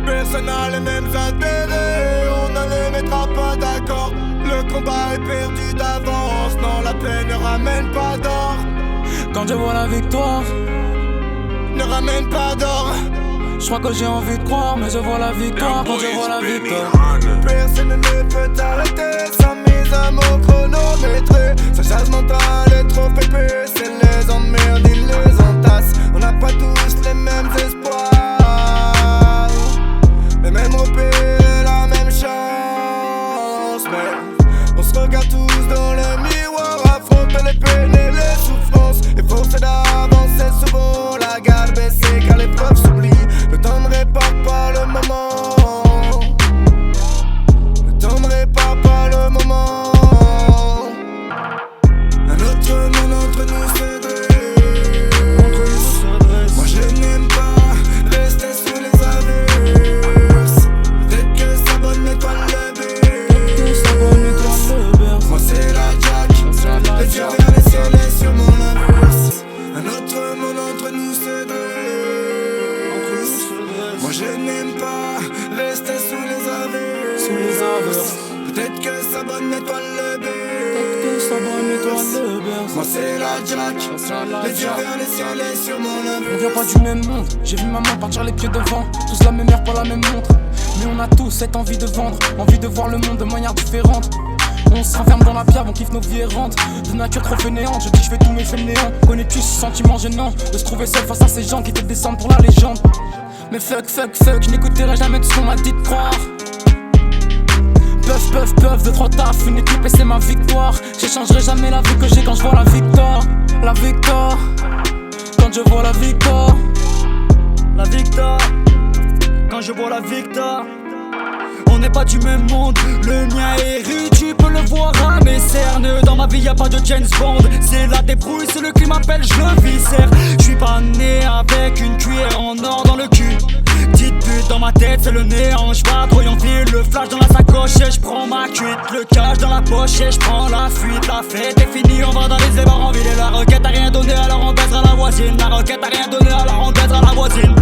Personne n'a les mêmes intérêts, on ne les mettra pas d'accord. Le combat est perdu d'avance, non la paix ne ramène pas d'or. Quand je vois la victoire, ne ramène pas d'or. je crois que j'ai envie de croire, mais je vois la victoire quand je vois la victoire. Personne ne peut t'arrêter sans mise à mot chronométré. Sa charge mentale est trop épais, c'est les emmerdes, ils les entassent. On n'a pas tous les mêmes espoirs, les mêmes repères, la même chance. Mais on se regarde tous dans le miroir, affronte les peines et les souffrances. Et forcer d'avancer souvent, la garde baissée car l'épreuve s'oublie. Le temps ne répare pas le moment, le temps ne répare pas le moment. Un autre monde entre nous se dresse. Moi je n'aime pas rester sous les averses. Peut-être que ça bonne étoile le berce. Moi c'est la Jack, les yeux vers les ciels et sur mon inverse. Un autre monde entre nous se dresse. Moi je n'aime pas rester sous les averses. Peut-être que sa bonne étoile le berce. Moi c'est la Jack, les yeux vers les ciels et sur mon On inverse. vient pas du même monde, j'ai vu maman partir les pieds devant. Tous la même heure, pas la même montre. Mais on a tous cette envie de vendre, envie de voir le monde de manière différente. On se renferme dans la pierre, on kiffe nos vies errantes. De nature trop fainéante, je dis je fais tout mais je fais le néant. Connais-tu ce sentiment gênant de se trouver seul face à ces gens qui te descendent pour la légende? Mais fuck, je n'écouterai jamais de ce qu'on m'a dit de croire. Peuf, de trop taf, une équipe et c'est ma victoire. J'échangerai jamais la vie que j'ai quand je vois la victoire. La victoire, quand je vois la victoire. La victoire, quand je vois la victoire. On n'est pas du même monde, le mien est rude, tu peux le voir à mes cernes. Dans ma vie y'a pas de James Bond, c'est la débrouille, c'est le qui m'appelle, je le viscère. J'suis pas né avec une cuillère en or dans le cul. Petite pute dans ma tête, c'est le néant, j'vadrouille en ville, le flash dans la sacoche et j'prends ma cuite. Le cash dans la poche et j'prends la fuite. La fête est finie, on va dans les ébars en ville. Et la requête a rien donné, alors on baisera la voisine. La requête a rien donné, alors on baisera la voisine.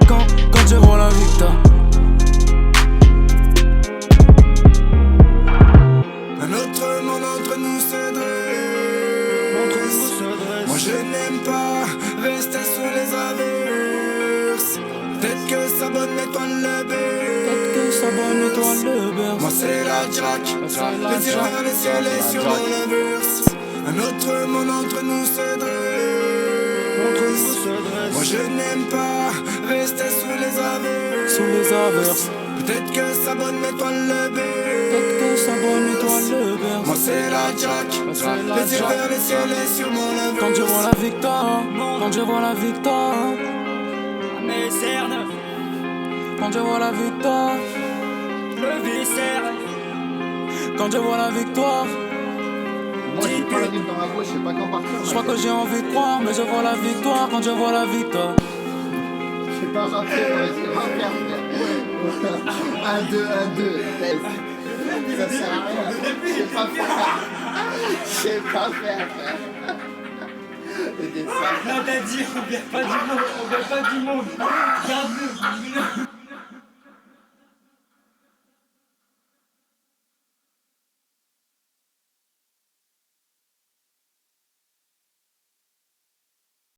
Quand je vois la victoire. Un autre monde entre nous se dresse. Moi je n'aime pas rester sous les averses. Peut-être que sa bonne étoile le berce. Moi c'est la Jack, les yeux vers les ciels et sur mon inverse. Un autre monde entre nous se dresse. Moi je n'aime pas rester sous les averses. Peut-être que sa bonne étoile le berce. Moi c'est la Jack, les yeux vers les ciels et sur mon inverse. Quand je vois la victoire, quand je vois la victoire. Mes cernes, Quand je vois la victoire, le viscère. quand je vois la victoire. Moi j'ai pas la nuit dans la bouche, je sais pas quand partir. Je crois que j'ai envie de croire, mais je vois la victoire quand je vois la victoire. Je sais pas rentrer, mais je sais pas faire. 1-2, ça sert à rien. Je sais pas faire. Je sais pas faire. Le dessin. Là t'as dit, on vient pas du monde, Regarde-le.